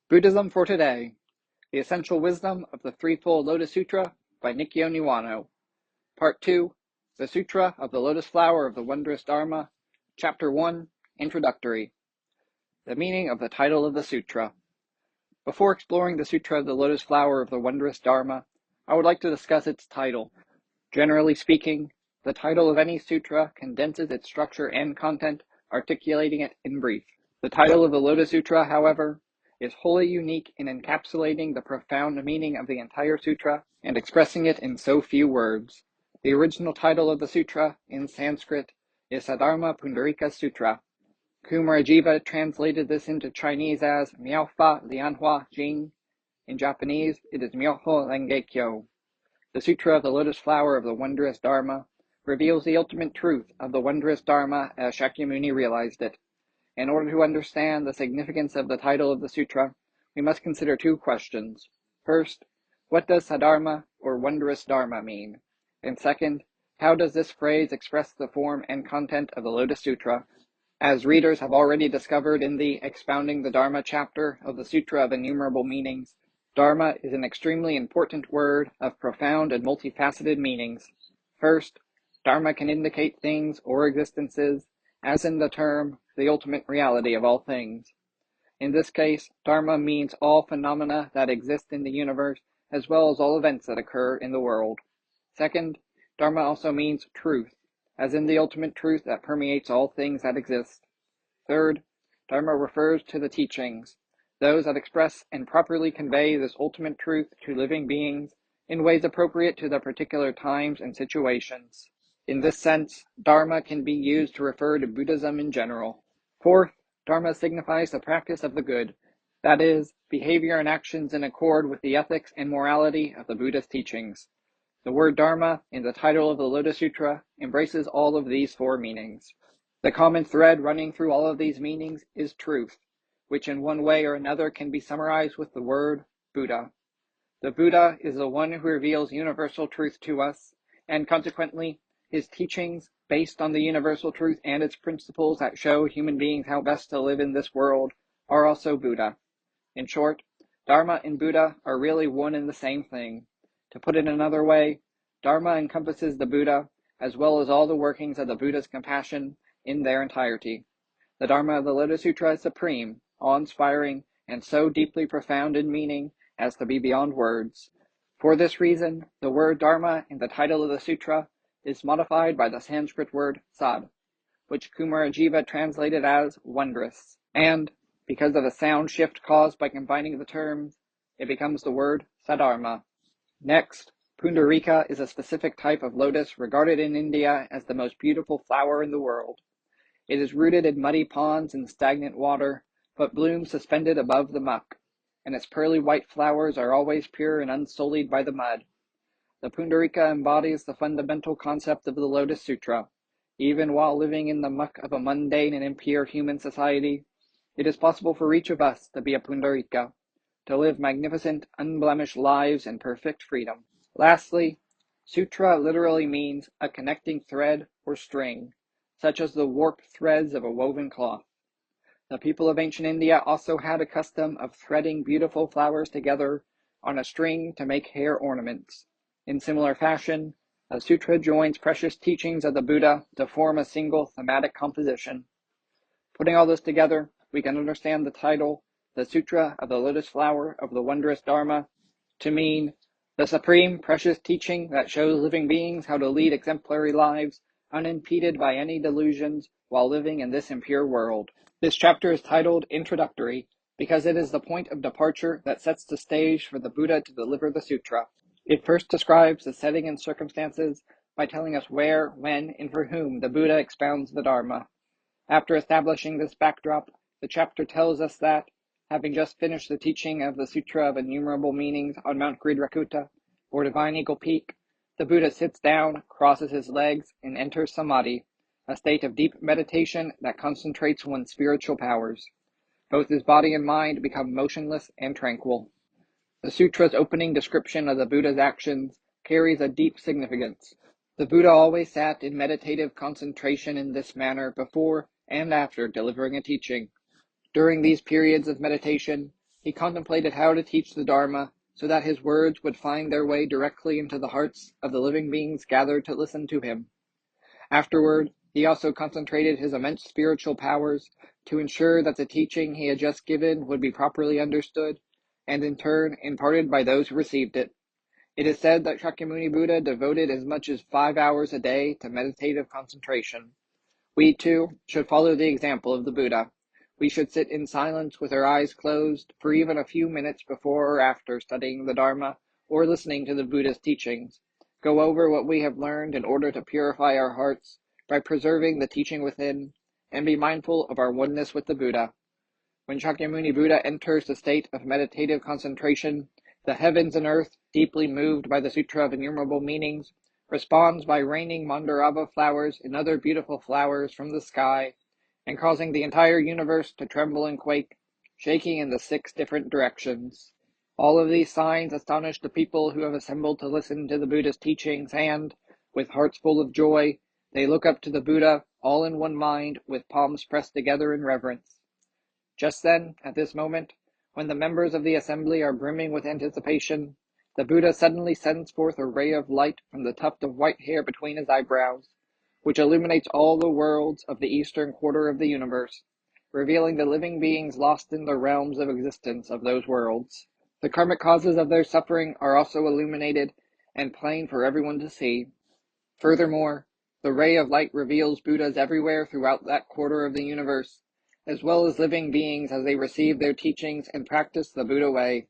Buddhism for Today, The Essential Wisdom of the Threefold Lotus Sutra by Nikkyo Niwano. Part 2, The Sutra of the Lotus Flower of the Wondrous Dharma, Chapter 1, Introductory. The meaning of the title of the sutra. Before exploring the Sutra of the Lotus Flower of the Wondrous Dharma, I would like to discuss its title. Generally speaking, the title of any sutra condenses its structure and content, articulating it in brief. The title of the Lotus Sutra, however, is wholly unique in encapsulating the profound meaning of the entire sutra and expressing it in so few words. The original title of the sutra, in Sanskrit, is Saddharma Pundarika Sutra. Kumarajiva translated this into Chinese as Miaofa Lianhua Jing. In Japanese, it is Myoho Rengekyo. The Sutra of the Lotus Flower of the Wondrous Dharma reveals the ultimate truth of the Wondrous Dharma as Shakyamuni realized it. In order to understand the significance of the title of the sutra, we must consider two questions. First, what does Saddharma or Wondrous Dharma mean? And second, how does this phrase express the form and content of the Lotus Sutra? As readers have already discovered in the Expounding the Dharma chapter of the Sutra of Innumerable Meanings, Dharma is an extremely important word of profound and multifaceted meanings. First, Dharma can indicate things or existences, as in the term, the ultimate reality of all things. In this case, Dharma means all phenomena that exist in the universe, as well as all events that occur in the world. Second, Dharma also means truth, as in the ultimate truth that permeates all things that exist. Third, Dharma refers to the teachings, those that express and properly convey this ultimate truth to living beings in ways appropriate to the particular times and situations. In this sense, Dharma can be used to refer to Buddhism in general. Fourth, Dharma signifies the practice of the good, that is, behavior and actions in accord with the ethics and morality of the Buddha's teachings. The word Dharma in the title of the Lotus Sutra embraces all of these four meanings. The common thread running through all of these meanings is truth, which in one way or another can be summarized with the word Buddha. The Buddha is the one who reveals universal truth to us, and consequently, his teachings, based on the universal truth and its principles that show human beings how best to live in this world, are also Buddha. In short, Dharma and Buddha are really one and the same thing. To put it another way, Dharma encompasses the Buddha, as well as all the workings of the Buddha's compassion in their entirety. The Dharma of the Lotus Sutra is supreme, awe-inspiring, and so deeply profound in meaning as to be beyond words. For this reason, the word Dharma in the title of the sutra is modified by the Sanskrit word sad, which Kumarajiva translated as wondrous, and, because of a sound shift caused by combining the terms, it becomes the word Saddharma. Next, Pundarika is a specific type of lotus regarded in India as the most beautiful flower in the world. It is rooted in muddy ponds and stagnant water, but blooms suspended above the muck, and its pearly white flowers are always pure and unsullied by the mud. The Pundarika embodies the fundamental concept of the Lotus Sutra. Even while living in the muck of a mundane and impure human society, it is possible for each of us to be a Pundarika, to live magnificent, unblemished lives in perfect freedom. Lastly, Sutra literally means a connecting thread or string, such as the warped threads of a woven cloth. The people of ancient India also had a custom of threading beautiful flowers together on a string to make hair ornaments. In similar fashion, a sutra joins precious teachings of the Buddha to form a single thematic composition. Putting all this together, we can understand the title, The Sutra of the Lotus Flower of the Wondrous Dharma, to mean the supreme precious teaching that shows living beings how to lead exemplary lives, unimpeded by any delusions, while living in this impure world. This chapter is titled Introductory because it is the point of departure that sets the stage for the Buddha to deliver the sutra. It first describes the setting and circumstances by telling us where, when, and for whom the Buddha expounds the Dharma. After establishing this backdrop, the chapter tells us that, having just finished the teaching of the Sutra of Innumerable Meanings on Mount Gridhrakuta, or Divine Eagle Peak, the Buddha sits down, crosses his legs, and enters samadhi, a state of deep meditation that concentrates one's spiritual powers. Both his body and mind become motionless and tranquil. The sutra's opening description of the Buddha's actions carries a deep significance. The Buddha always sat in meditative concentration in this manner before and after delivering a teaching. During these periods of meditation, He contemplated how to teach the Dharma so that his words would find their way directly into the hearts of the living beings gathered to listen to him. Afterward, he also concentrated his immense spiritual powers to ensure that the teaching he had just given would be properly understood, and in turn imparted by those who received it. It is said that Shakyamuni Buddha devoted as much as 5 hours a day to meditative concentration. We, too, should follow the example of the Buddha. We should sit in silence with our eyes closed for even a few minutes before or after studying the Dharma or listening to the Buddha's teachings. Go over what we have learned in order to purify our hearts by preserving the teaching within, and be mindful of our oneness with the Buddha. When Shakyamuni Buddha enters the state of meditative concentration, the heavens and earth, deeply moved by the Sutra of Innumerable Meanings, responds by raining Mandarava flowers and other beautiful flowers from the sky, and causing the entire universe to tremble and quake, shaking in the 6 different directions. All of these signs astonish the people who have assembled to listen to the Buddha's teachings, and, with hearts full of joy, they look up to the Buddha, all in one mind, with palms pressed together in reverence. Just then, at this moment, when the members of the assembly are brimming with anticipation, the Buddha suddenly sends forth a ray of light from the tuft of white hair between his eyebrows, which illuminates all the worlds of the eastern quarter of the universe, revealing the living beings lost in the realms of existence of those worlds. The karmic causes of their suffering are also illuminated and plain for everyone to see. Furthermore, the ray of light reveals Buddhas everywhere throughout that quarter of the universe, as well as living beings as they receive their teachings and practice the Buddha way.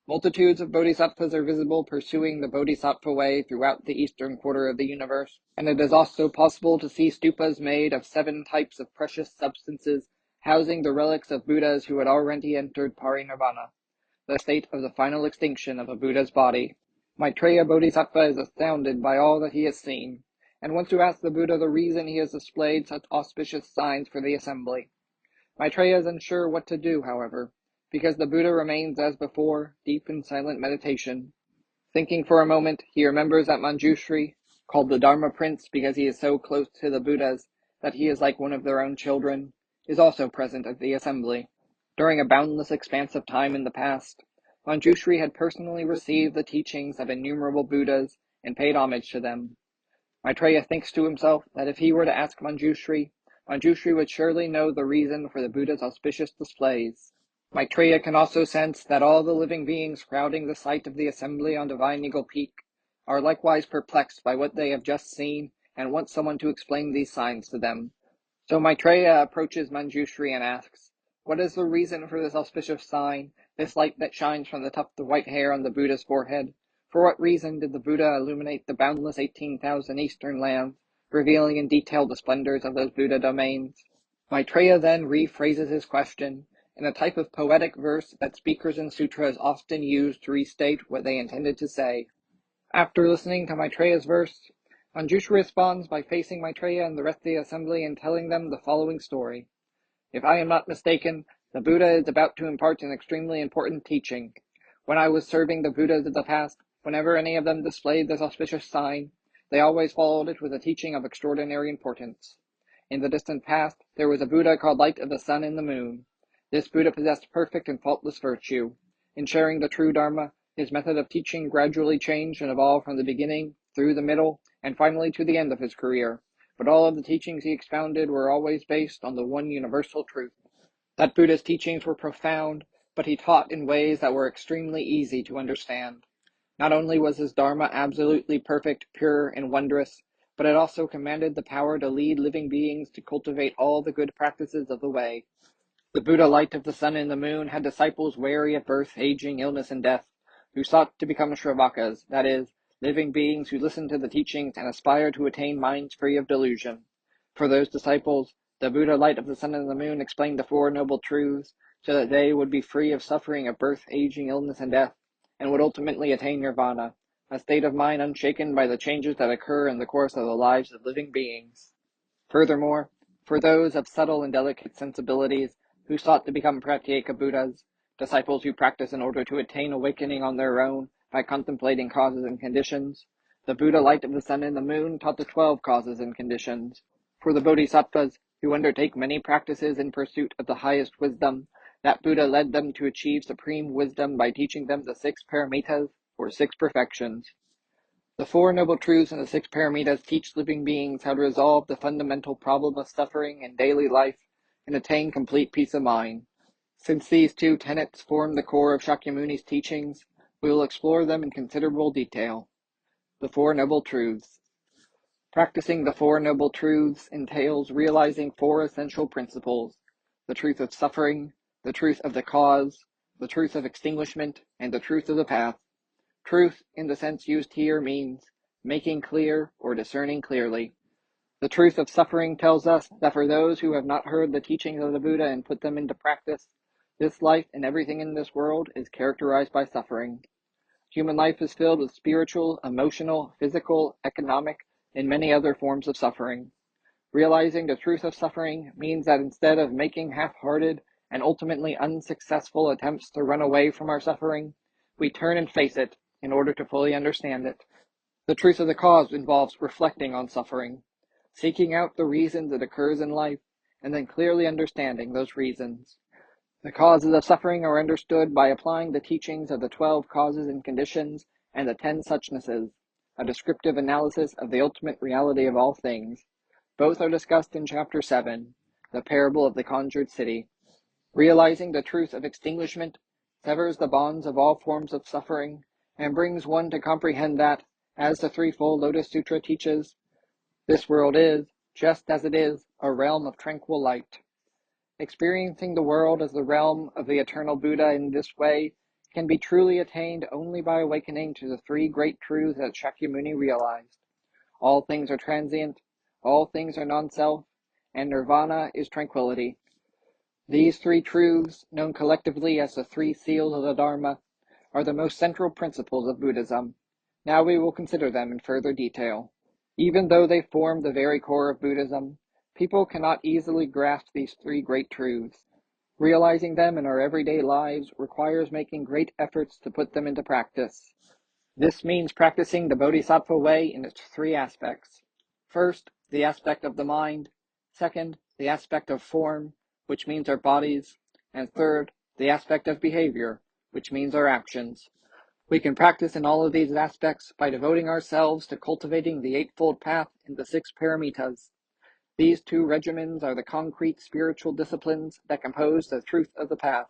Multitudes of bodhisattvas are visible pursuing the bodhisattva way throughout the eastern quarter of the universe, and it is also possible to see stupas made of 7 types of precious substances housing the relics of Buddhas who had already entered parinirvana, the state of the final extinction of a Buddha's body. Maitreya Bodhisattva is astounded by all that he has seen, and wants to ask the Buddha the reason he has displayed such auspicious signs for the assembly. Maitreya is unsure what to do, however, because the Buddha remains as before, deep in silent meditation. Thinking for a moment, he remembers that Manjushri, called the Dharma Prince because he is so close to the Buddhas that he is like one of their own children, is also present at the assembly. During a boundless expanse of time in the past, Manjushri had personally received the teachings of innumerable Buddhas and paid homage to them. Maitreya thinks to himself that if he were to ask Manjushri, Manjushri would surely know the reason for the Buddha's auspicious displays. Maitreya can also sense that all the living beings crowding the site of the assembly on Divine Eagle Peak are likewise perplexed by what they have just seen and want someone to explain these signs to them. So Maitreya approaches Manjushri and asks, "What is the reason for this auspicious sign, this light that shines from the tuft of white hair on the Buddha's forehead? For what reason did the Buddha illuminate the boundless 18,000 eastern lands, revealing in detail the splendors of those Buddha domains?" Maitreya then rephrases his question in a type of poetic verse that speakers in sutras often use to restate what they intended to say. After listening to Maitreya's verse, Manjushri responds by facing Maitreya and the rest of the assembly and telling them the following story. If I am not mistaken, the Buddha is about to impart an extremely important teaching. When I was serving the Buddhas of the past, whenever any of them displayed this auspicious sign, they always followed it with a teaching of extraordinary importance. In the distant past, there was a Buddha called Light of the Sun and the Moon. This Buddha possessed perfect and faultless virtue. In sharing the true Dharma, his method of teaching gradually changed and evolved from the beginning, through the middle, and finally to the end of his career. But all of the teachings he expounded were always based on the one universal truth. That Buddha's teachings were profound, but he taught in ways that were extremely easy to understand. Not only was his Dharma absolutely perfect, pure, and wondrous, but it also commanded the power to lead living beings to cultivate all the good practices of the way. The Buddha Light of the Sun and the Moon had disciples wary of birth, aging, illness, and death, who sought to become Shravakas, that is, living beings who listened to the teachings and aspired to attain minds free of delusion. For those disciples, the Buddha Light of the Sun and the Moon explained the 4 noble truths, so that they would be free of suffering of birth, aging, illness, and death, and would ultimately attain nirvana, a state of mind unshaken by the changes that occur in the course of the lives of living beings. Furthermore, for those of subtle and delicate sensibilities who sought to become Pratyeka Buddhas, disciples who practice in order to attain awakening on their own by contemplating causes and conditions, the Buddha Light of the Sun and the Moon taught the 12 causes and conditions. For the Bodhisattvas who undertake many practices in pursuit of the highest wisdom, That Buddha led them to achieve supreme wisdom by teaching them the 6 paramitas, or 6 perfections. The 4 Noble Truths and the 6 paramitas teach living beings how to resolve the fundamental problem of suffering in daily life and attain complete peace of mind. Since these 2 tenets form the core of Shakyamuni's teachings, we will explore them in considerable detail. The 4 Noble Truths. Practicing the 4 Noble Truths entails realizing 4 essential principles: the truth of suffering, the truth of the cause, the truth of extinguishment, and the truth of the path. Truth, in the sense used here, means making clear or discerning clearly. The truth of suffering tells us that for those who have not heard the teachings of the Buddha and put them into practice, this life and everything in this world is characterized by suffering. Human life is filled with spiritual, emotional, physical, economic, and many other forms of suffering. Realizing the truth of suffering means that instead of making half-hearted and ultimately unsuccessful attempts to run away from our suffering, we turn and face it in order to fully understand it. The truth of the cause involves reflecting on suffering, seeking out the reasons it occurs in life, and then clearly understanding those reasons. The causes of suffering are understood by applying the teachings of the 12 causes and conditions and the 10 suchnesses, a descriptive analysis of the ultimate reality of all things. Both are discussed in Chapter 7, the parable of the conjured city. Realizing the truth of extinguishment severs the bonds of all forms of suffering and brings one to comprehend that, as the Threefold Lotus Sutra teaches, this world is, just as it is, a realm of tranquil light. Experiencing the world as the realm of the eternal Buddha in this way can be truly attained only by awakening to the 3 great truths that Shakyamuni realized. All things are transient, all things are non-self, and nirvana is tranquility. These 3 truths, known collectively as the 3 seals of the Dharma, are the most central principles of Buddhism. Now we will consider them in further detail. Even though they form the very core of Buddhism, people cannot easily grasp these 3 great truths. Realizing them in our everyday lives requires making great efforts to put them into practice. This means practicing the Bodhisattva way in its 3 aspects. First, the aspect of the mind. Second, the aspect of form, which means our bodies. And third, the aspect of behavior, which means our actions. We can practice in all of these aspects by devoting ourselves to cultivating the Eightfold Path and the 6 paramitas. These 2 regimens are the concrete spiritual disciplines that compose the truth of the path,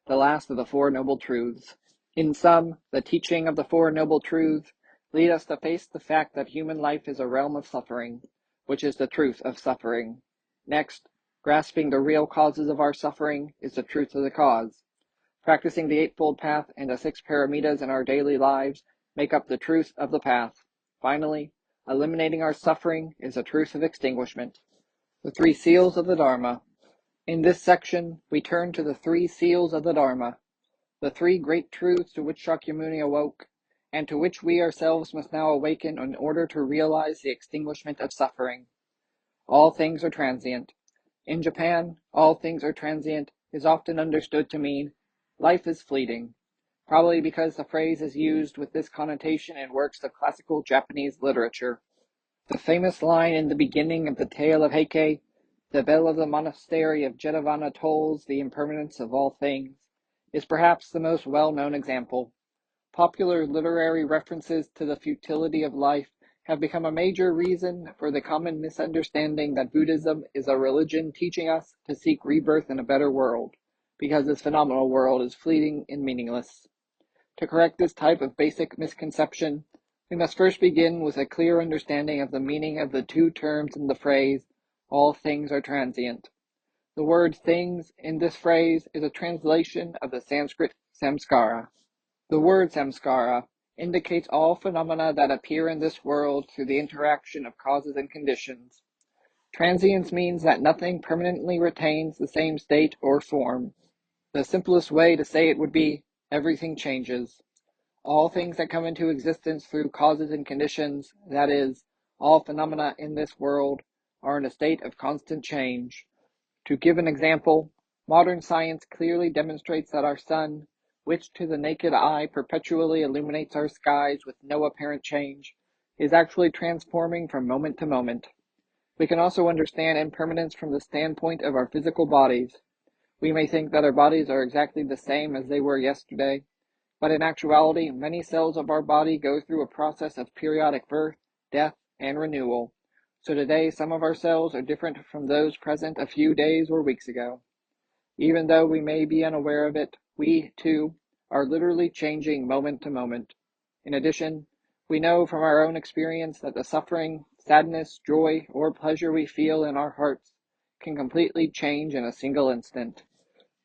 the last of the 4 Noble Truths. In sum, the teaching of the 4 Noble Truths lead us to face the fact that human life is a realm of suffering, which is the truth of suffering. Next, grasping the real causes of our suffering is the truth of the cause. Practicing the Eightfold Path and the 6 paramitas in our daily lives make up the truth of the path. Finally, eliminating our suffering is the truth of extinguishment. The 3 seals of the Dharma. In this section, we turn to the 3 seals of the Dharma, the 3 great truths to which Shakyamuni awoke, and to which we ourselves must now awaken in order to realize the extinguishment of suffering. All things are transient. In Japan, all things are transient is often understood to mean life is fleeting, probably because the phrase is used with this connotation in works of classical Japanese literature. The famous line in the beginning of the tale of Heike, "The bell of the monastery of Jetavana tolls the impermanence of all things," is perhaps the most well-known example. Popular literary references to the futility of life have become a major reason for the common misunderstanding that Buddhism is a religion teaching us to seek rebirth in a better world, because this phenomenal world is fleeting and meaningless. To correct this type of basic misconception, we must first begin with a clear understanding of the meaning of the 2 terms in the phrase, "all things are transient." The word things in this phrase is a translation of the Sanskrit samskara. The word samskara indicates all phenomena that appear in this world through the interaction of causes and conditions. Transience means that nothing permanently retains the same state or form. The simplest way to say it would be, everything changes. All things that come into existence through causes and conditions, that is, all phenomena in this world, are in a state of constant change. To give an example, modern science clearly demonstrates that our sun, which to the naked eye perpetually illuminates our skies with no apparent change, is actually transforming from moment to moment. We can also understand impermanence from the standpoint of our physical bodies. We may think that our bodies are exactly the same as they were yesterday, but in actuality, many cells of our body go through a process of periodic birth, death, and renewal. So today, some of our cells are different from those present a few days or weeks ago. Even though we may be unaware of it, we, too, are literally changing moment to moment. In addition, we know from our own experience that the suffering, sadness, joy, or pleasure we feel in our hearts can completely change in a single instant.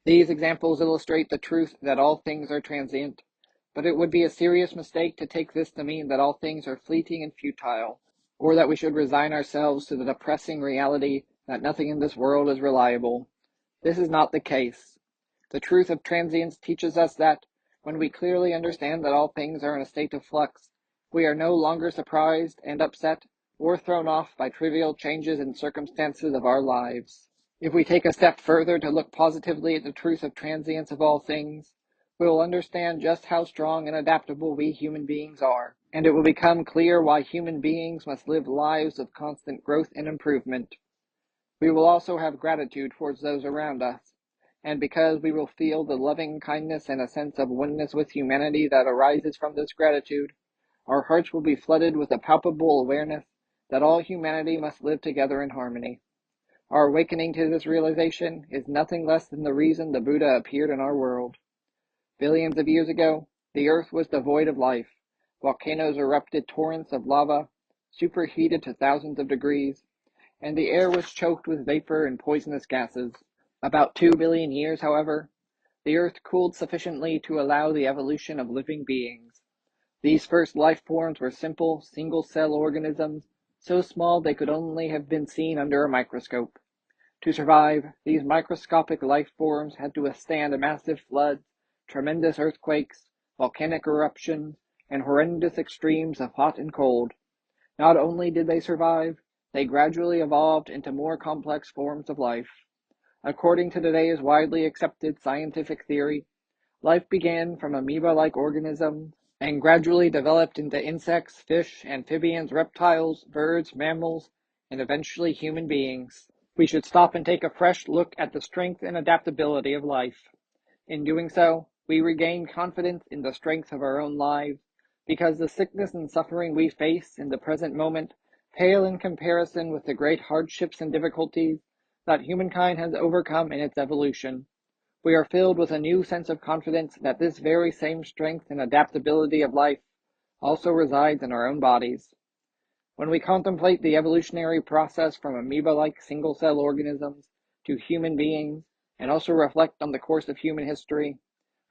These examples illustrate the truth that all things are transient, but it would be a serious mistake to take this to mean that all things are fleeting and futile, or that we should resign ourselves to the depressing reality that nothing in this world is reliable. This is not the case. The truth of transience teaches us that, when we clearly understand that all things are in a state of flux, we are no longer surprised and upset or thrown off by trivial changes in circumstances of our lives. If we take a step further to look positively at the truth of transience of all things, we will understand just how strong and adaptable we human beings are, and it will become clear why human beings must live lives of constant growth and improvement. We will also have gratitude towards those around us, and because we will feel the loving kindness and a sense of oneness with humanity that arises from this gratitude, our hearts will be flooded with a palpable awareness that all humanity must live together in harmony. Our awakening to this realization is nothing less than the reason the Buddha appeared in our world. Billions of years ago, the earth was devoid of life. Volcanoes erupted torrents of lava, superheated to thousands of degrees, and the air was choked with vapor and poisonous gases. About 2 billion years, however, the earth cooled sufficiently to allow the evolution of living beings. These first life forms were simple, single-cell organisms, so small they could only have been seen under a microscope. To survive, these microscopic life forms had to withstand massive floods, tremendous earthquakes, volcanic eruptions, and horrendous extremes of hot and cold. Not only did they survive, they gradually evolved into more complex forms of life. According to today's widely accepted scientific theory, life began from amoeba-like organisms and gradually developed into insects, fish, amphibians, reptiles, birds, mammals, and eventually human beings. We should stop and take a fresh look at the strength and adaptability of life. In doing so, we regain confidence in the strength of our own lives, because the sickness and suffering we face in the present moment pale in comparison with the great hardships and difficulties that humankind has overcome in its evolution. We are filled with a new sense of confidence that this very same strength and adaptability of life also resides in our own bodies. When we contemplate the evolutionary process from amoeba-like single-cell organisms to human beings, and also reflect on the course of human history,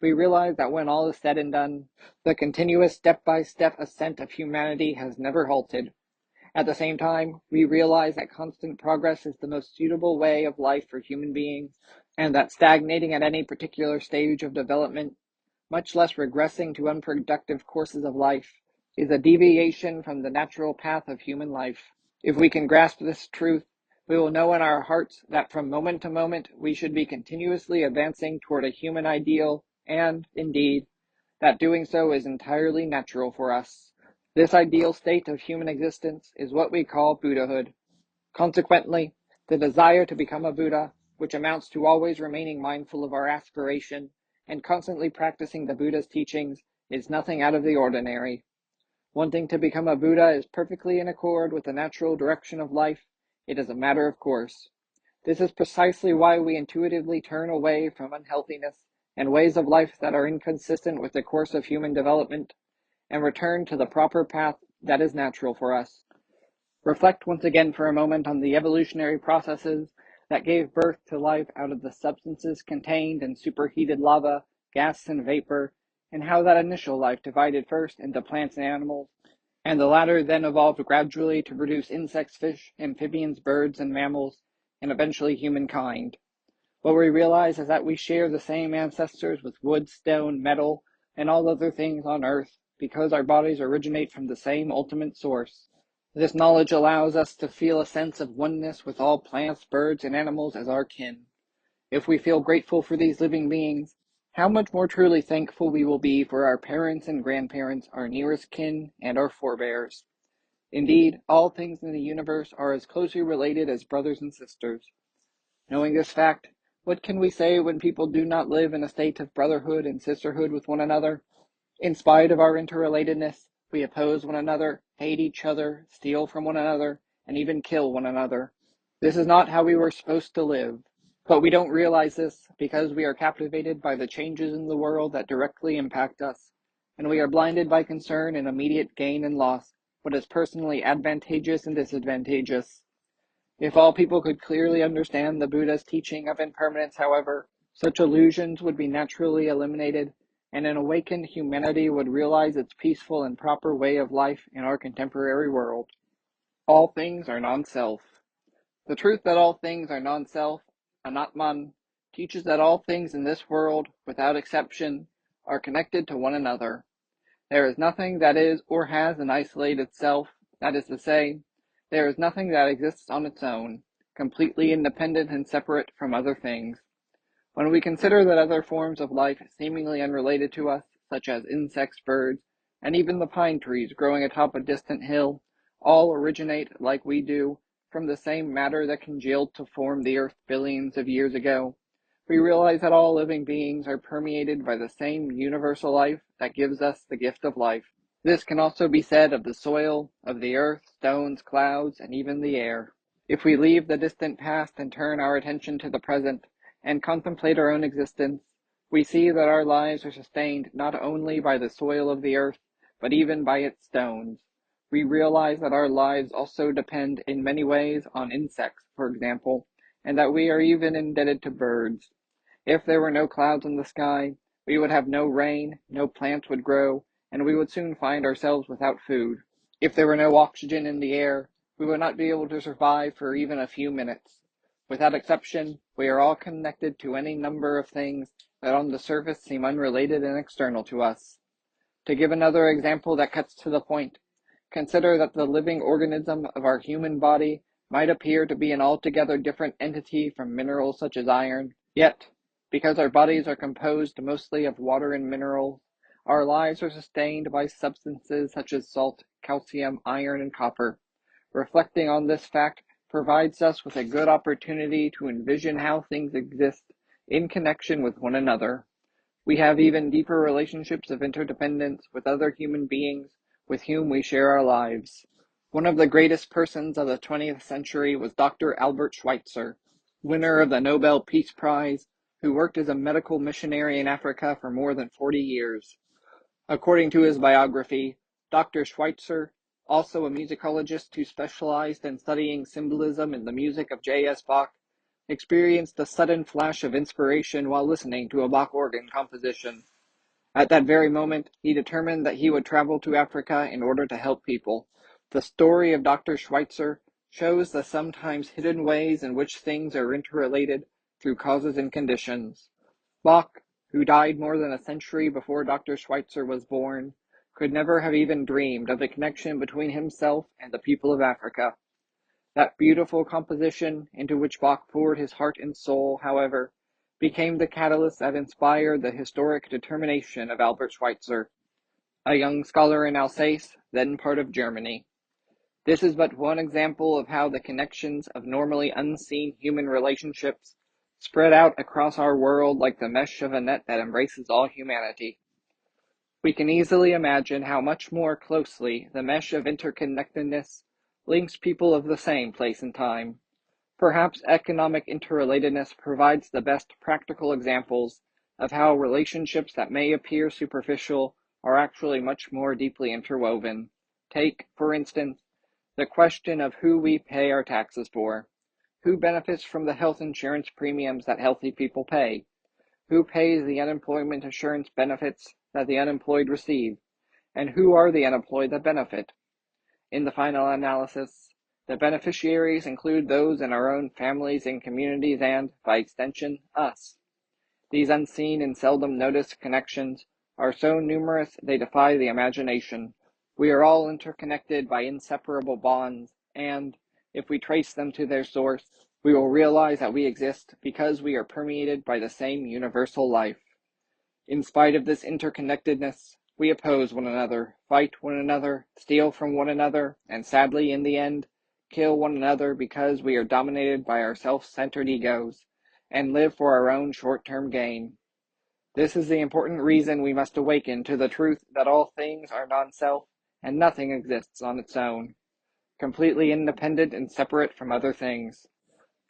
we realize that when all is said and done, the continuous step-by-step ascent of humanity has never halted. At the same time, we realize that constant progress is the most suitable way of life for human beings, and that stagnating at any particular stage of development, much less regressing to unproductive courses of life, is a deviation from the natural path of human life. If we can grasp this truth, we will know in our hearts that from moment to moment we should be continuously advancing toward a human ideal, and, indeed, that doing so is entirely natural for us. This ideal state of human existence is what we call Buddhahood. Consequently, the desire to become a Buddha, which amounts to always remaining mindful of our aspiration and constantly practicing the Buddha's teachings, is nothing out of the ordinary. Wanting to become a Buddha is perfectly in accord with the natural direction of life. It is a matter of course. This is precisely why we intuitively turn away from unhealthiness and ways of life that are inconsistent with the course of human development, and return to the proper path that is natural for us. Reflect once again for a moment on the evolutionary processes that gave birth to life out of the substances contained in superheated lava, gas, and vapor, and how that initial life divided first into plants and animals, and the latter then evolved gradually to produce insects, fish, amphibians, birds, and mammals, and eventually humankind. What we realize is that we share the same ancestors with wood, stone, metal, and all other things on earth, because our bodies originate from the same ultimate source. This knowledge allows us to feel a sense of oneness with all plants, birds, and animals as our kin. If we feel grateful for these living beings, how much more truly thankful we will be for our parents and grandparents, our nearest kin, and our forebears. Indeed, all things in the universe are as closely related as brothers and sisters. Knowing this fact, What can we say when people do not live in a state of brotherhood and sisterhood with one another? In spite of our interrelatedness, we oppose one another, hate each other, steal from one another, and even kill one another. This is not how we were supposed to live. But we don't realize this because we are captivated by the changes in the world that directly impact us, and we are blinded by concern and immediate gain and loss, what is personally advantageous and disadvantageous. If all people could clearly understand the Buddha's teaching of impermanence, however, such illusions would be naturally eliminated, and an awakened humanity would realize its peaceful and proper way of life in our contemporary world. All things are non-self. The truth that all things are non-self, anatman, teaches that all things in this world, without exception, are connected to one another. There is nothing that is or has an isolated self, that is to say, there is nothing that exists on its own, completely independent and separate from other things. When we consider that other forms of life seemingly unrelated to us, such as insects, birds, and even the pine trees growing atop a distant hill, all originate, like we do, from the same matter that congealed to form the earth billions of years ago, we realize that all living beings are permeated by the same universal life that gives us the gift of life. This can also be said of the soil, of the earth, stones, clouds, and even the air. If we leave the distant past and turn our attention to the present, and contemplate our own existence, we see that our lives are sustained not only by the soil of the earth, but even by its stones. We realize that our lives also depend in many ways on insects, for example, and that we are even indebted to birds. If there were no clouds in the sky, we would have no rain, no plants would grow, and we would soon find ourselves without food. If there were no oxygen in the air, we would not be able to survive for even a few minutes. Without exception, we are all connected to any number of things that on the surface seem unrelated and external to us. To give another example that cuts to the point, consider that the living organism of our human body might appear to be an altogether different entity from minerals such as iron, yet, because our bodies are composed mostly of water and minerals, our lives are sustained by substances such as salt, calcium, iron, and copper. Reflecting on this fact provides us with a good opportunity to envision how things exist in connection with one another. We have even deeper relationships of interdependence with other human beings with whom we share our lives. One of the greatest persons of the 20th century was Dr. Albert Schweitzer, winner of the Nobel Peace Prize, who worked as a medical missionary in Africa for more than 40 years. According to his biography, Dr. Schweitzer, also a musicologist who specialized in studying symbolism in the music of J.S. Bach, experienced a sudden flash of inspiration while listening to a Bach organ composition. At that very moment, he determined that he would travel to Africa in order to help people. The story of Dr. Schweitzer shows the sometimes hidden ways in which things are interrelated through causes and conditions. Bach, who died more than a century before Dr. Schweitzer was born, could never have even dreamed of the connection between himself and the people of Africa. That beautiful composition, into which Bach poured his heart and soul, however, became the catalyst that inspired the historic determination of Albert Schweitzer, a young scholar in Alsace, then part of Germany. This is but one example of how the connections of normally unseen human relationships spread out across our world like the mesh of a net that embraces all humanity. We can easily imagine how much more closely the mesh of interconnectedness links people of the same place and time. Perhaps economic interrelatedness provides the best practical examples of how relationships that may appear superficial are actually much more deeply interwoven. Take, for instance, the question of who we pay our taxes for. Who benefits from the health insurance premiums that healthy people pay? Who pays the unemployment insurance benefits that the unemployed receive? And who are the unemployed that benefit? In the final analysis, the beneficiaries include those in our own families and communities and, by extension, us. These unseen and seldom noticed connections are so numerous they defy the imagination. We are all interconnected by inseparable bonds, and, if we trace them to their source, we will realize that we exist because we are permeated by the same universal life. In spite of this interconnectedness, we oppose one another, fight one another, steal from one another, and sadly, in the end, kill one another because we are dominated by our self-centered egos, and live for our own short-term gain. This is the important reason we must awaken to the truth that all things are non-self and nothing exists on its own, completely independent and separate from other things.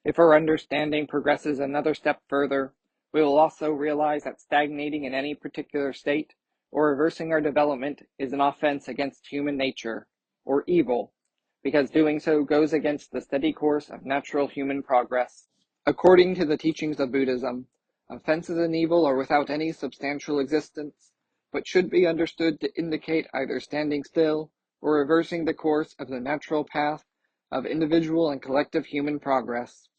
If our understanding progresses another step further, we will also realize that stagnating in any particular state or reversing our development is an offense against human nature, or evil, because doing so goes against the steady course of natural human progress. According to the teachings of Buddhism, offenses and evil are without any substantial existence, but should be understood to indicate either standing still or reversing the course of the natural path of individual and collective human progress.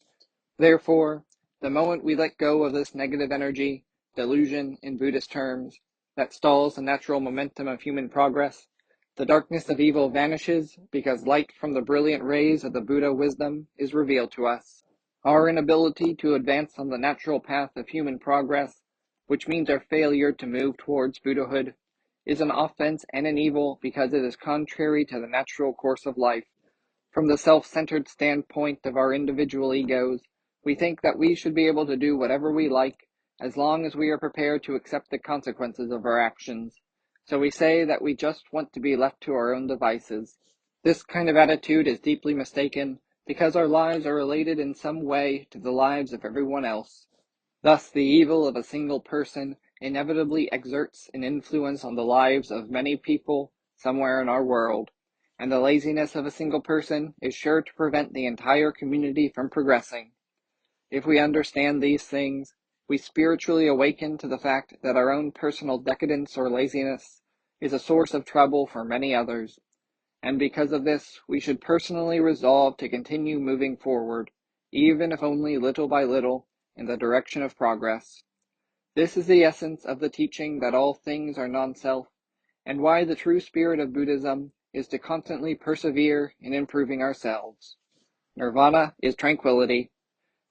Therefore, the moment we let go of this negative energy, delusion in Buddhist terms, that stalls the natural momentum of human progress, the darkness of evil vanishes because light from the brilliant rays of the Buddha wisdom is revealed to us. Our inability to advance on the natural path of human progress, which means our failure to move towards Buddhahood, is an offense and an evil because it is contrary to the natural course of life. From the self-centered standpoint of our individual egos, we think that we should be able to do whatever we like, as long as we are prepared to accept the consequences of our actions. So we say that we just want to be left to our own devices. This kind of attitude is deeply mistaken, because our lives are related in some way to the lives of everyone else. Thus, the evil of a single person inevitably exerts an influence on the lives of many people somewhere in our world, and the laziness of a single person is sure to prevent the entire community from progressing. If we understand these things, we spiritually awaken to the fact that our own personal decadence or laziness is a source of trouble for many others, and because of this, we should personally resolve to continue moving forward, even if only little by little, in the direction of progress. This is the essence of the teaching that all things are non-self, and why the true spirit of Buddhism is to constantly persevere in improving ourselves. Nirvana is tranquility.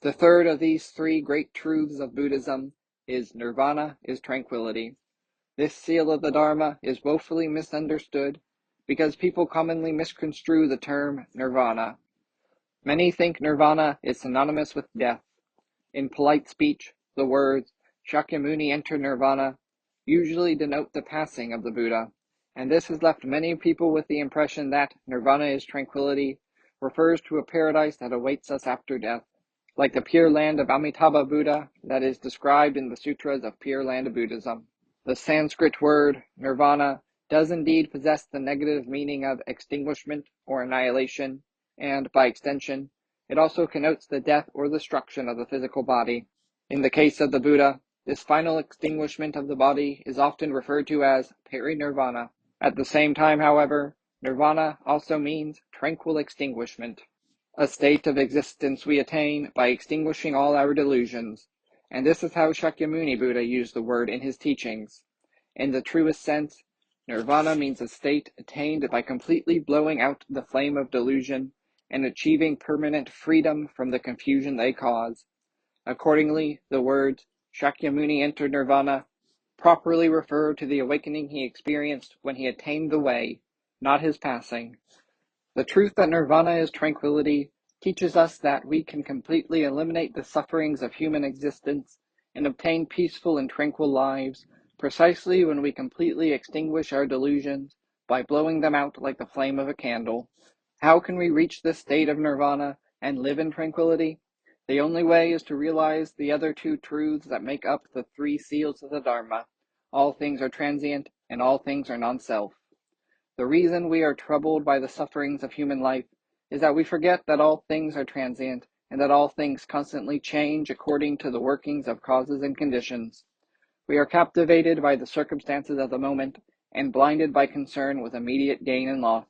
The third of these three great truths of Buddhism is nirvana is tranquility. This seal of the Dharma is woefully misunderstood because people commonly misconstrue the term nirvana. Many think nirvana is synonymous with death. In polite speech, the words Shakyamuni entered nirvana usually denote the passing of the Buddha, and this has left many people with the impression that nirvana is tranquility refers to a paradise that awaits us after death, like the Pure Land of Amitabha Buddha that is described in the Sutras of Pure Land Buddhism. The Sanskrit word nirvana does indeed possess the negative meaning of extinguishment or annihilation, and, by extension, it also connotes the death or destruction of the physical body. In the case of the Buddha, this final extinguishment of the body is often referred to as parinirvana. At the same time, however, nirvana also means tranquil extinguishment, a state of existence we attain by extinguishing all our delusions, and this is how Shakyamuni Buddha used the word in his teachings. In the truest sense, nirvana means a state attained by completely blowing out the flame of delusion and achieving permanent freedom from the confusion they cause. Accordingly, the words Shakyamuni entered nirvana properly refer to the awakening he experienced when he attained the way, not his passing. The truth that nirvana is tranquility teaches us that we can completely eliminate the sufferings of human existence and obtain peaceful and tranquil lives precisely when we completely extinguish our delusions by blowing them out like the flame of a candle. How can we reach this state of nirvana and live in tranquility? The only way is to realize the other two truths that make up the three seals of the Dharma. All things are transient and all things are non-self. The reason we are troubled by the sufferings of human life is that we forget that all things are transient and that all things constantly change according to the workings of causes and conditions. We are captivated by the circumstances of the moment and blinded by concern with immediate gain and loss.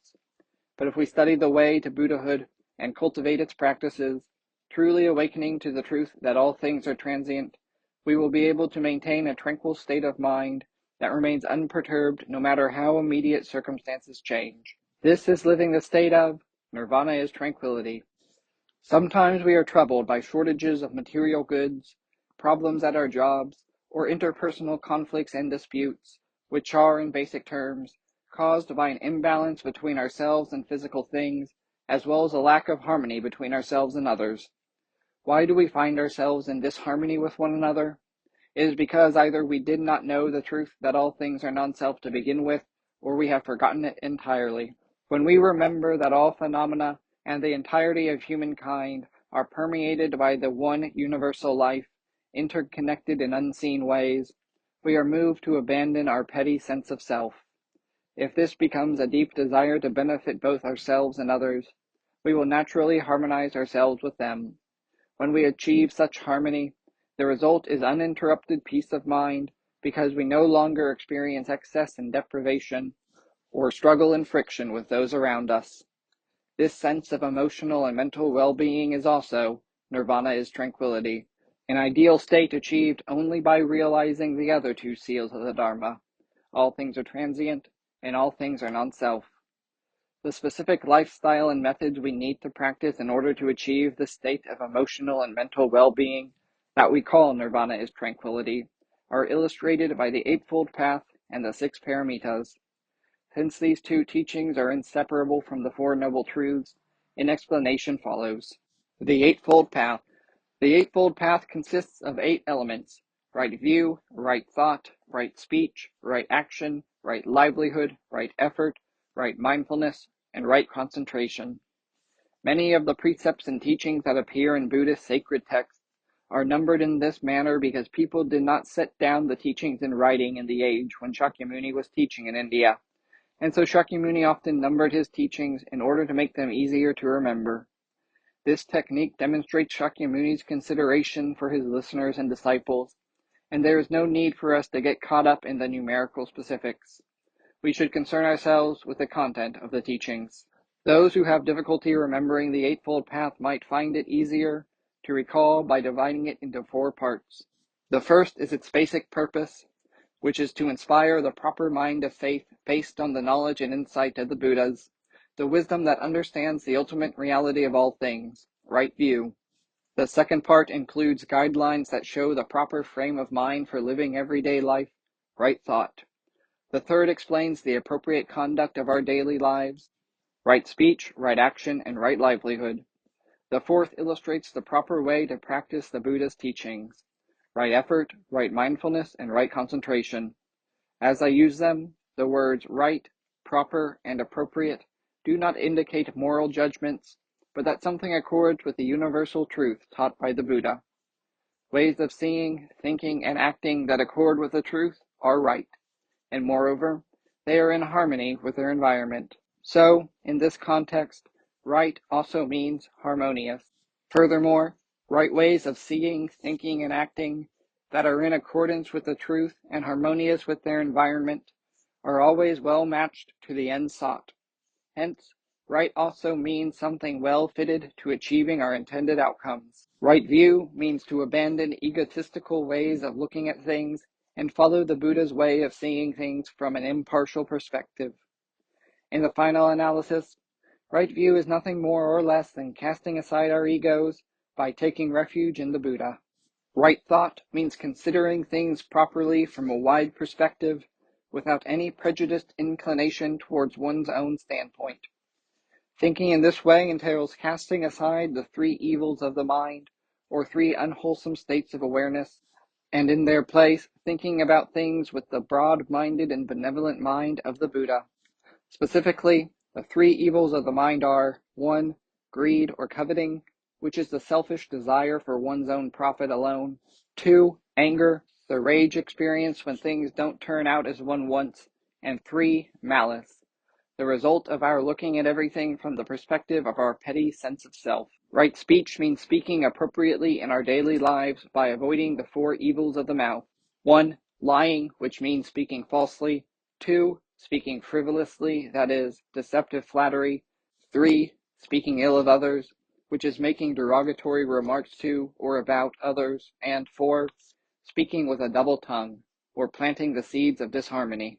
But if we study the way to Buddhahood and cultivate its practices, truly awakening to the truth that all things are transient, we will be able to maintain a tranquil state of mind that remains unperturbed no matter how immediate circumstances change. This is living the state of nirvana is tranquility. Sometimes we are troubled by shortages of material goods, problems at our jobs, or interpersonal conflicts and disputes, which are, in basic terms, caused by an imbalance between ourselves and physical things, as well as a lack of harmony between ourselves and others. Why do we find ourselves in disharmony with one another? It is because either we did not know the truth that all things are non-self to begin with, or we have forgotten it entirely. When we remember that all phenomena and the entirety of humankind are permeated by the one universal life, interconnected in unseen ways, we are moved to abandon our petty sense of self. If this becomes a deep desire to benefit both ourselves and others, we will naturally harmonize ourselves with them. When we achieve such harmony, the result is uninterrupted peace of mind, because we no longer experience excess and deprivation, or struggle and friction with those around us. This sense of emotional and mental well-being is also, nirvana is tranquility, an ideal state achieved only by realizing the other two seals of the Dharma. All things are transient, and all things are non-self. The specific lifestyle and methods we need to practice in order to achieve this state of emotional and mental well-being that we call nirvana is tranquility are illustrated by the Eightfold Path and the Six Paramitas. Since these two teachings are inseparable from the Four Noble Truths, an explanation follows. The Eightfold Path. The Eightfold Path consists of 8 elements: right view, right thought, right speech, right action, right livelihood, right effort, right mindfulness, and right concentration. Many of the precepts and teachings that appear in Buddhist sacred texts are numbered in this manner because people did not set down the teachings in writing in the age when Shakyamuni was teaching in India, and so Shakyamuni often numbered his teachings in order to make them easier to remember. This technique demonstrates Shakyamuni's consideration for his listeners and disciples, and there is no need for us to get caught up in the numerical specifics. We should concern ourselves with the content of the teachings. Those who have difficulty remembering the Eightfold Path might find it easier to recall by dividing it into 4 parts. The first is its basic purpose, which is to inspire the proper mind of faith based on the knowledge and insight of the Buddhas, the wisdom that understands the ultimate reality of all things, right view. The second part includes guidelines that show the proper frame of mind for living everyday life, right thought. The third explains the appropriate conduct of our daily lives, right speech, right action, and right livelihood. The fourth illustrates the proper way to practice the Buddha's teachings, right effort, right mindfulness, and right concentration. As I use them, the words right, proper, and appropriate do not indicate moral judgments, but that something accords with the universal truth taught by the Buddha. Ways of seeing, thinking, and acting that accord with the truth are right, and moreover, they are in harmony with their environment. So, in this context, right also means harmonious. Furthermore, right ways of seeing, thinking, and acting that are in accordance with the truth and harmonious with their environment are always well matched to the end sought. Hence, right also means something well fitted to achieving our intended outcomes. Right view means to abandon egotistical ways of looking at things and follow the Buddha's way of seeing things from an impartial perspective. In the final analysis, right view is nothing more or less than casting aside our egos by taking refuge in the Buddha. Right thought means considering things properly from a wide perspective without any prejudiced inclination towards one's own standpoint. Thinking in this way entails casting aside the 3 evils of the mind, or 3 unwholesome states of awareness, and in their place, thinking about things with the broad-minded and benevolent mind of the Buddha. Specifically, the 3 evils of the mind are 1. Greed or coveting, which is the selfish desire for one's own profit alone. 2. Anger, the rage experienced when things don't turn out as one wants. And 3. Malice, the result of our looking at everything from the perspective of our petty sense of self. Right speech means speaking appropriately in our daily lives by avoiding the 4 evils of the mouth. 1. Lying, which means speaking falsely. 2. Speaking frivolously, that is, deceptive flattery. 3. Speaking ill of others, which is making derogatory remarks to or about others. And 4. Speaking with a double tongue, or planting the seeds of disharmony.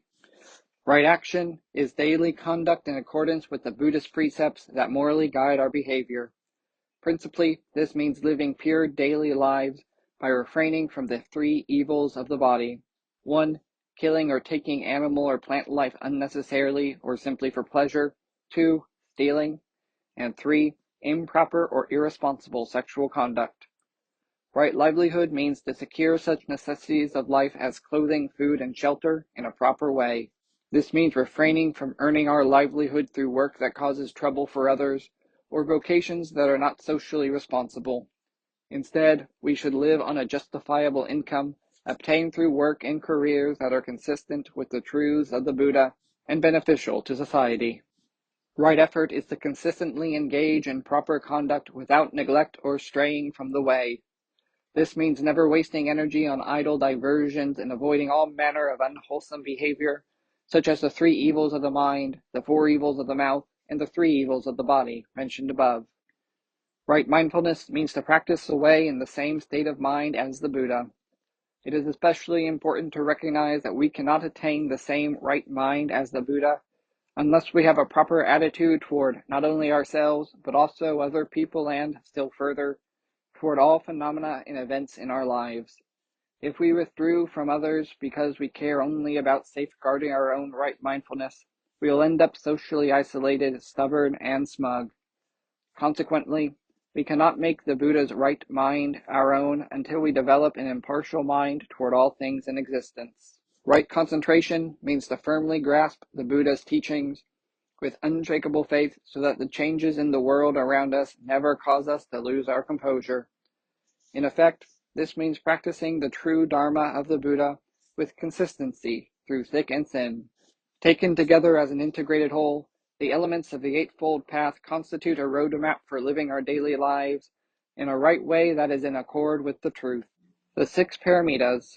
Right action is daily conduct in accordance with the Buddhist precepts that morally guide our behavior. Principally, this means living pure daily lives by refraining from the 3 evils of the body. 1. Killing or taking animal or plant life unnecessarily or simply for pleasure. 2. Stealing. And 3. Improper or irresponsible sexual conduct. Right livelihood means to secure such necessities of life as clothing, food, and shelter in a proper way. This means refraining from earning our livelihood through work that causes trouble for others, or vocations that are not socially responsible. Instead, we should live on a justifiable income obtained through work and careers that are consistent with the truths of the Buddha and beneficial to society. Right effort is to consistently engage in proper conduct without neglect or straying from the way. This means never wasting energy on idle diversions and avoiding all manner of unwholesome behavior, such as the 3 evils of the mind, the 4 evils of the mouth, and the 3 evils of the body, mentioned above. Right mindfulness means to practice the way in the same state of mind as the Buddha. It is especially important to recognize that we cannot attain the same right mind as the Buddha unless we have a proper attitude toward not only ourselves, but also other people and, still further, toward all phenomena and events in our lives. If we withdrew from others because we care only about safeguarding our own right mindfulness, we will end up socially isolated, stubborn, and smug. Consequently, we cannot make the Buddha's right mind our own until we develop an impartial mind toward all things in existence. Right concentration means to firmly grasp the Buddha's teachings with unshakable faith so that the changes in the world around us never cause us to lose our composure. In effect, this means practicing the true Dharma of the Buddha with consistency through thick and thin. Taken together as an integrated whole, the elements of the Eightfold Path constitute a roadmap for living our daily lives in a right way that is in accord with the truth. The 6 paramitas.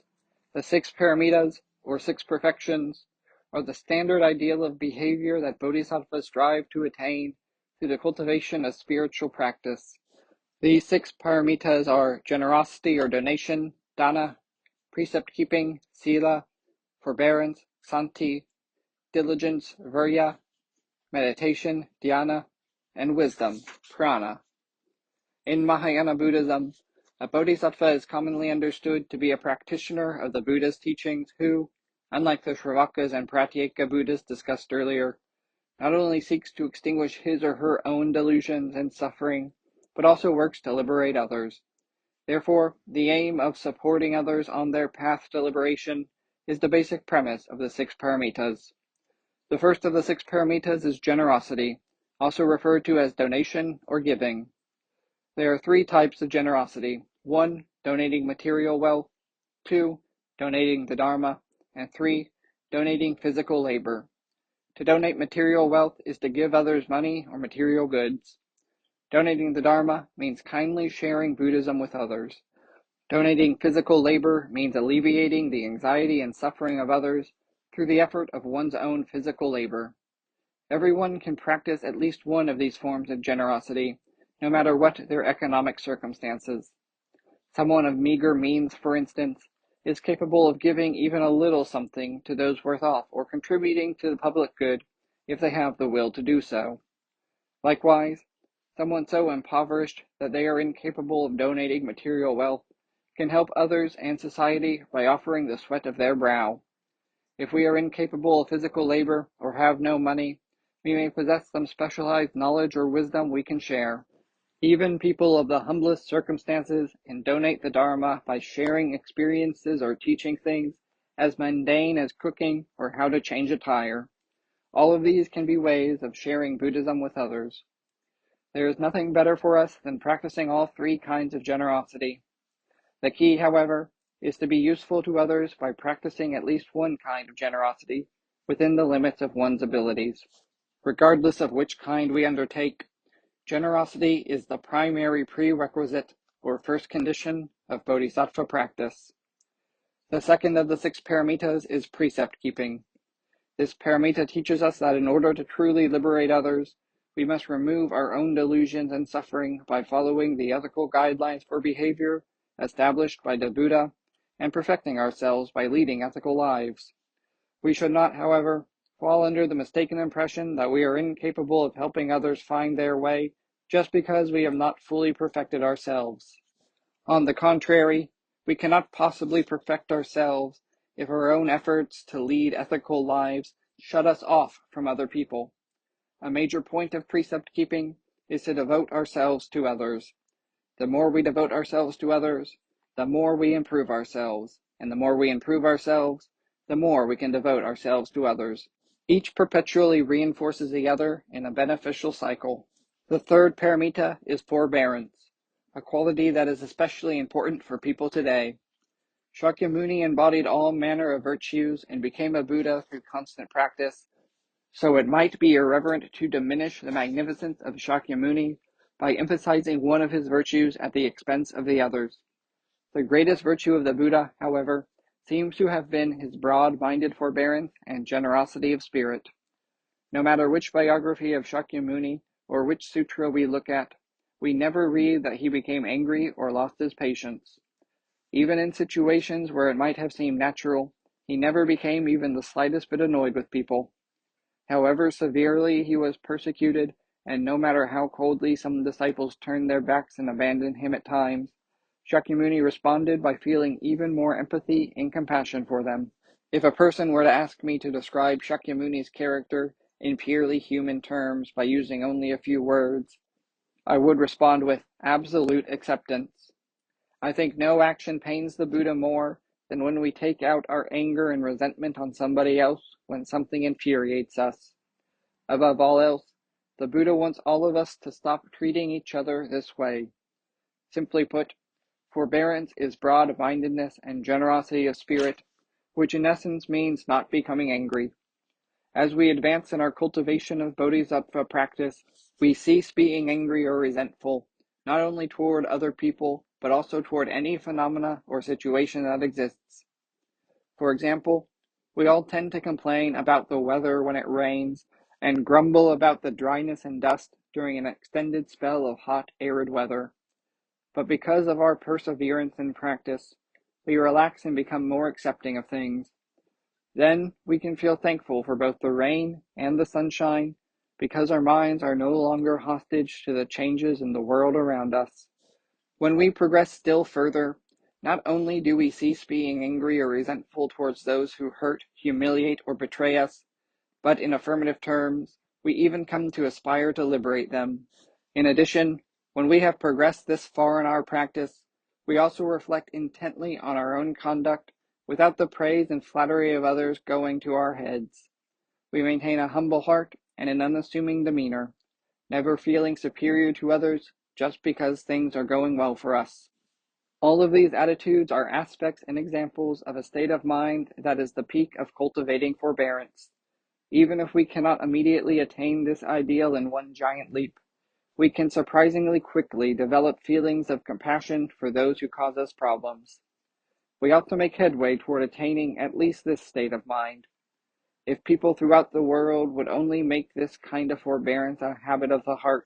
The 6 paramitas, or 6 perfections, are the standard ideal of behavior that bodhisattvas strive to attain through the cultivation of spiritual practice. These 6 paramitas are generosity or donation, dana, precept keeping, sila, forbearance, santi, diligence, virya, meditation, dhyana, and wisdom, prana. In Mahayana Buddhism, a bodhisattva is commonly understood to be a practitioner of the Buddha's teachings who, unlike the Shravakas and Pratyeka Buddhas discussed earlier, not only seeks to extinguish his or her own delusions and suffering, but also works to liberate others. Therefore, the aim of supporting others on their path to liberation is the basic premise of the 6 paramitas. The first of the 6 paramitas is generosity, also referred to as donation or giving. There are 3 types of generosity. 1, donating material wealth. 2, donating the Dharma. And 3, donating physical labor. To donate material wealth is to give others money or material goods. Donating the Dharma means kindly sharing Buddhism with others. Donating physical labor means alleviating the anxiety and suffering of others through the effort of one's own physical labor. Everyone can practice at least one of these forms of generosity, no matter what their economic circumstances. Someone of meager means, for instance, is capable of giving even a little something to those worse off or contributing to the public good if they have the will to do so. Likewise, someone so impoverished that they are incapable of donating material wealth can help others and society by offering the sweat of their brow. If we are incapable of physical labor or have no money, we may possess some specialized knowledge or wisdom we can share. Even people of the humblest circumstances can donate the Dharma by sharing experiences or teaching things as mundane as cooking or how to change a tire. All of these can be ways of sharing Buddhism with others. There is nothing better for us than practicing all 3 kinds of generosity. The key, however, is to be useful to others by practicing at least one kind of generosity within the limits of one's abilities. Regardless of which kind we undertake, generosity is the primary prerequisite or first condition of bodhisattva practice. The second of the 6 paramitas is precept keeping. This paramita teaches us that in order to truly liberate others, we must remove our own delusions and suffering by following the ethical guidelines for behavior established by the Buddha and perfecting ourselves by leading ethical lives. We should not, however, fall under the mistaken impression that we are incapable of helping others find their way just because we have not fully perfected ourselves. On the contrary, we cannot possibly perfect ourselves if our own efforts to lead ethical lives shut us off from other people. A major point of precept keeping is to devote ourselves to others. The more we devote ourselves to others, the more we improve ourselves, and the more we improve ourselves, the more we can devote ourselves to others. Each perpetually reinforces the other in a beneficial cycle. The third paramita is forbearance, a quality that is especially important for people today. Shakyamuni embodied all manner of virtues and became a Buddha through constant practice, so it might be irreverent to diminish the magnificence of Shakyamuni by emphasizing one of his virtues at the expense of the others. The greatest virtue of the Buddha, however, seems to have been his broad-minded forbearance and generosity of spirit. No matter which biography of Shakyamuni or which sutra we look at, we never read that he became angry or lost his patience. Even in situations where it might have seemed natural, he never became even the slightest bit annoyed with people. However severely he was persecuted, and no matter how coldly some disciples turned their backs and abandoned him at times, Shakyamuni responded by feeling even more empathy and compassion for them. If a person were to ask me to describe Shakyamuni's character in purely human terms by using only a few words, I would respond with absolute acceptance. I think no action pains the Buddha more than when we take out our anger and resentment on somebody else when something infuriates us. Above all else, the Buddha wants all of us to stop treating each other this way. Simply put, forbearance is broad-mindedness and generosity of spirit, which in essence means not becoming angry. As we advance in our cultivation of bodhisattva practice, we cease being angry or resentful, not only toward other people, but also toward any phenomena or situation that exists. For example, we all tend to complain about the weather when it rains, and grumble about the dryness and dust during an extended spell of hot, arid weather. But because of our perseverance in practice, we relax and become more accepting of things. Then we can feel thankful for both the rain and the sunshine, because our minds are no longer hostage to the changes in the world around us. When we progress still further, not only do we cease being angry or resentful towards those who hurt, humiliate, or betray us, but in affirmative terms, we even come to aspire to liberate them. In addition, when we have progressed this far in our practice, we also reflect intently on our own conduct without the praise and flattery of others going to our heads. We maintain a humble heart and an unassuming demeanor, never feeling superior to others just because things are going well for us. All of these attitudes are aspects and examples of a state of mind that is the peak of cultivating forbearance. Even if we cannot immediately attain this ideal in one giant leap, we can surprisingly quickly develop feelings of compassion for those who cause us problems. We ought to make headway toward attaining at least this state of mind. If people throughout the world would only make this kind of forbearance a habit of the heart,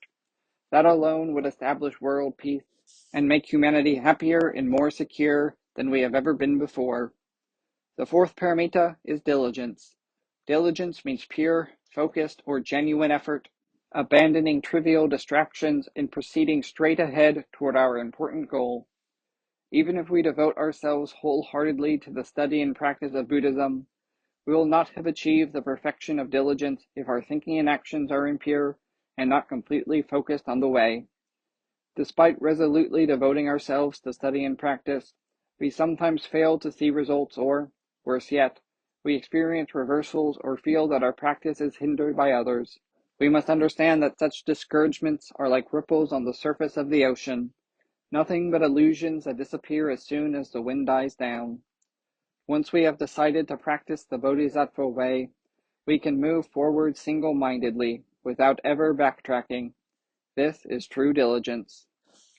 that alone would establish world peace and make humanity happier and more secure than we have ever been before. The fourth paramita is diligence. Diligence means pure, focused, or genuine effort, abandoning trivial distractions and proceeding straight ahead toward our important goal. Even if we devote ourselves wholeheartedly to the study and practice of Buddhism, we will not have achieved the perfection of diligence if our thinking and actions are impure and not completely focused on the way. Despite resolutely devoting ourselves to study and practice, we sometimes fail to see results or, worse yet, we experience reversals or feel that our practice is hindered by others. We must understand that such discouragements are like ripples on the surface of the ocean, nothing but illusions that disappear as soon as the wind dies down. Once we have decided to practice the Bodhisattva way, we can move forward single-mindedly, without ever backtracking. This is true diligence.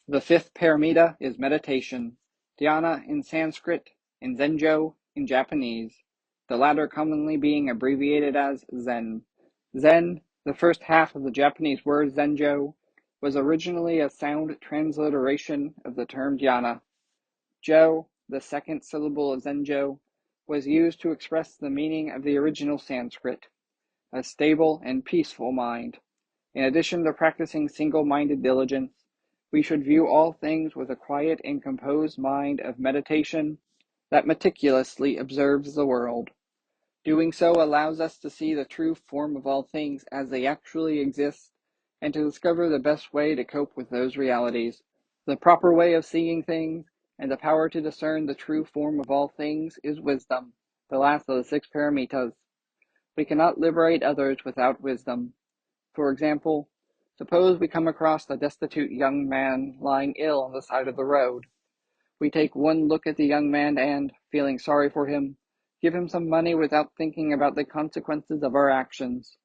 The fifth paramita is meditation, dhyana in Sanskrit, and zenjo in Japanese, the latter commonly being abbreviated as Zen. Zen, the first half of the Japanese word zenjo, was originally a sound transliteration of the term dhyana. Jo, the second syllable of zenjo, was used to express the meaning of the original Sanskrit, a stable and peaceful mind. In addition to practicing single-minded diligence, we should view all things with a quiet and composed mind of meditation that meticulously observes the world. Doing so allows us to see the true form of all things as they actually exist, and to discover the best way to cope with those realities. The proper way of seeing things and the power to discern the true form of all things is wisdom, the last of the 6 paramitas. We cannot liberate others without wisdom. For example, suppose we come across a destitute young man lying ill on the side of the road. We take one look at the young man and, feeling sorry for him, give him some money without thinking about the consequences of our actions.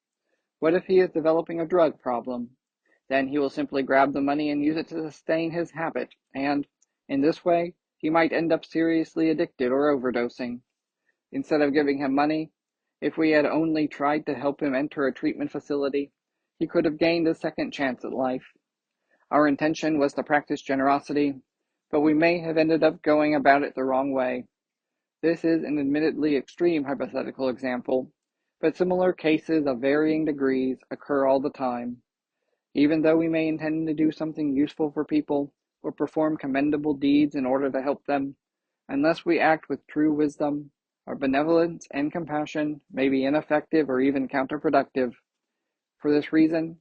What if he is developing a drug problem? Then he will simply grab the money and use it to sustain his habit, and, in this way, he might end up seriously addicted or overdosing. Instead of giving him money, if we had only tried to help him enter a treatment facility, he could have gained a second chance at life. Our intention was to practice generosity, but we may have ended up going about it the wrong way. This is an admittedly extreme hypothetical example, but similar cases of varying degrees occur all the time. Even though we may intend to do something useful for people or perform commendable deeds in order to help them, unless we act with true wisdom, our benevolence and compassion may be ineffective or even counterproductive. For this reason,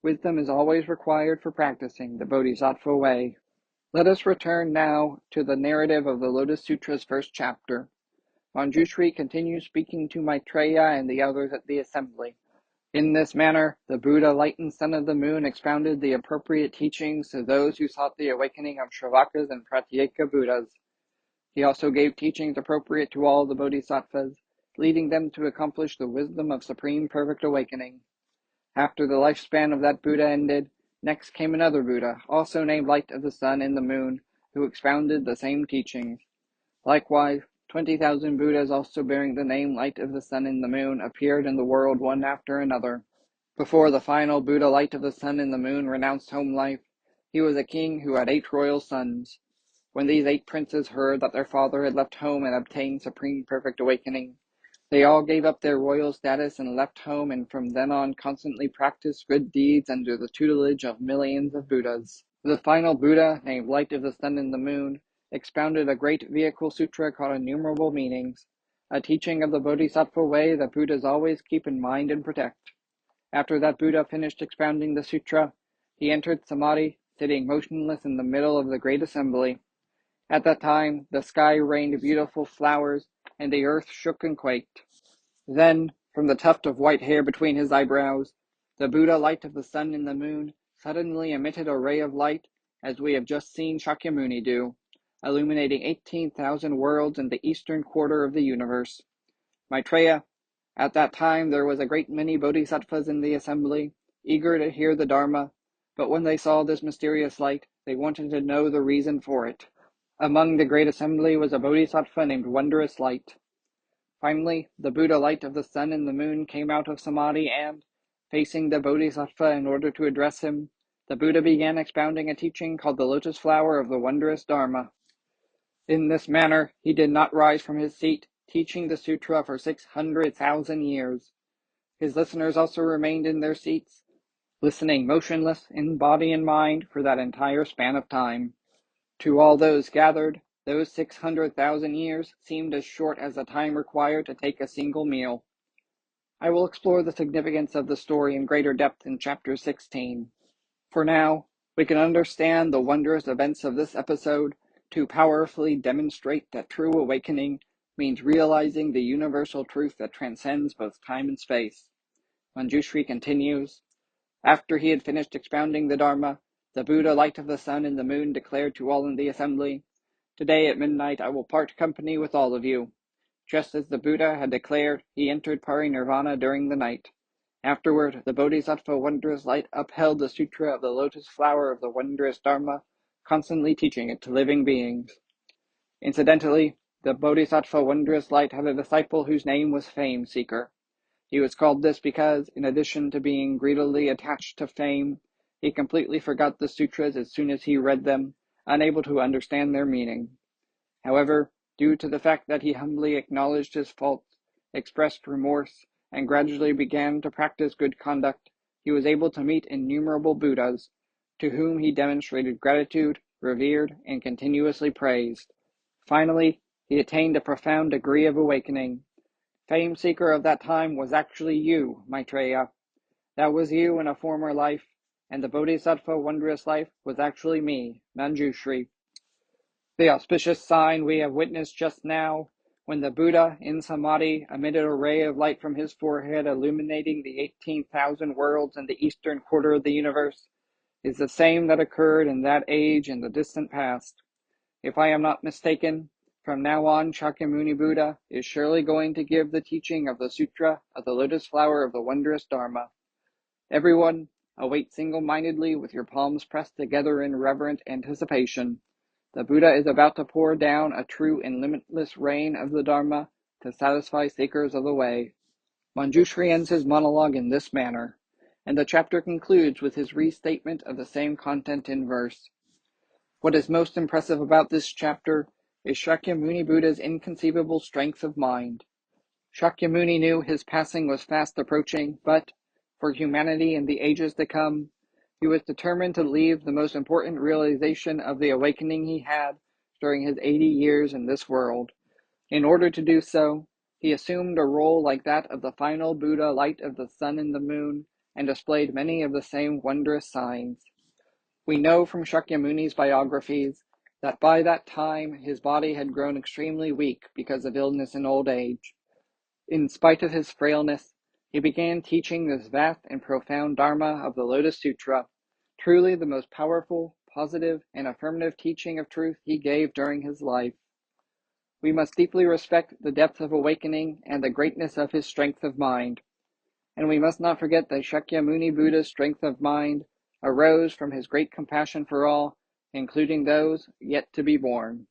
wisdom is always required for practicing the Bodhisattva way. Let us return now to the narrative of the Lotus Sutra's first chapter. Manjushri continues speaking to Maitreya and the others at the assembly. In this manner, the Buddha, light and son of the moon, expounded the appropriate teachings to those who sought the awakening of Shravakas and Pratyeka Buddhas. He also gave teachings appropriate to all the Bodhisattvas, leading them to accomplish the wisdom of supreme perfect awakening. After the lifespan of that Buddha ended, next came another Buddha, also named Light of the Sun and the Moon, who expounded the same teachings. Likewise, 20,000 Buddhas, also bearing the name Light of the Sun and the Moon, appeared in the world one after another. Before the final Buddha, Light of the Sun and the Moon, renounced home life, he was a king who had 8 royal sons. When these 8 princes heard that their father had left home and obtained supreme perfect awakening, they all gave up their royal status and left home, and from then on constantly practiced good deeds under the tutelage of millions of Buddhas. The final Buddha, named Light of the Sun and the Moon, expounded a great vehicle sutra called Innumerable Meanings, a teaching of the Bodhisattva way that Buddhas always keep in mind and protect. After that Buddha finished expounding the sutra, he entered samadhi, sitting motionless in the middle of the great assembly. At that time, the sky rained beautiful flowers, and the earth shook and quaked. Then, from the tuft of white hair between his eyebrows, the Buddha, Light of the Sun and the Moon, suddenly emitted a ray of light, as we have just seen Shakyamuni do, illuminating 18,000 worlds in the eastern quarter of the universe. Maitreya, at that time there was a great many bodhisattvas in the assembly, eager to hear the Dharma, but when they saw this mysterious light, they wanted to know the reason for it. Among the great assembly was a bodhisattva named Wondrous Light. Finally, the Buddha, Light of the Sun and the Moon, came out of samadhi and, facing the bodhisattva in order to address him, the Buddha began expounding a teaching called the Lotus Flower of the Wondrous Dharma. In this manner, he did not rise from his seat, teaching the sutra for 600,000 years. His listeners also remained in their seats, listening motionless in body and mind for that entire span of time. To all those gathered, those 600,000 years seemed as short as the time required to take a single meal. I will explore the significance of the story in greater depth in Chapter 16. For now, we can understand the wondrous events of this episode to powerfully demonstrate that true awakening means realizing the universal truth that transcends both time and space. Manjushri continues, after he had finished expounding the Dharma, the Buddha, Light of the Sun and the Moon, declared to all in the assembly, today at midnight I will part company with all of you. Just as the Buddha had declared, he entered parinirvana during the night. Afterward, the Bodhisattva Wondrous Light upheld the Sutra of the Lotus Flower of the Wondrous Dharma, constantly teaching it to living beings. Incidentally, the Bodhisattva Wondrous Light had a disciple whose name was Fame Seeker. He was called this because, in addition to being greedily attached to fame, he completely forgot the sutras as soon as he read them, unable to understand their meaning. However, due to the fact that he humbly acknowledged his faults, expressed remorse, and gradually began to practice good conduct, he was able to meet innumerable Buddhas, to whom he demonstrated gratitude, revered, and continuously praised. Finally, he attained a profound degree of awakening. Fame Seeker of that time was actually you, Maitreya. That was you in a former life, and the Bodhisattva Wondrous Life was actually me, Manjushri. The auspicious sign we have witnessed just now, when the Buddha, in Samadhi, emitted a ray of light from his forehead illuminating the 18,000 worlds in the eastern quarter of the universe, is the same that occurred in that age in the distant past. If I am not mistaken, from now on Shakyamuni Buddha is surely going to give the teaching of the Sutra of the Lotus Flower of the Wondrous Dharma. Everyone, await single-mindedly with your palms pressed together in reverent anticipation. The Buddha is about to pour down a true and limitless rain of the Dharma to satisfy seekers of the way. Manjushri ends his monologue in this manner, and the chapter concludes with his restatement of the same content in verse. What is most impressive about this chapter is Shakyamuni Buddha's inconceivable strength of mind. Shakyamuni knew his passing was fast approaching, but, for humanity in the ages to come, he was determined to leave the most important realization of the awakening he had during his 80 years in this world. In order to do so, he assumed a role like that of the final Buddha light of the sun and the moon, and displayed many of the same wondrous signs. We know from Shakyamuni's biographies that by that time his body had grown extremely weak because of illness and old age. In spite of his frailness, he began teaching this vast and profound Dharma of the Lotus Sutra, truly the most powerful, positive, and affirmative teaching of truth he gave during his life. We must deeply respect the depth of awakening and the greatness of his strength of mind. And we must not forget that Shakyamuni Buddha's strength of mind arose from his great compassion for all, including those yet to be born.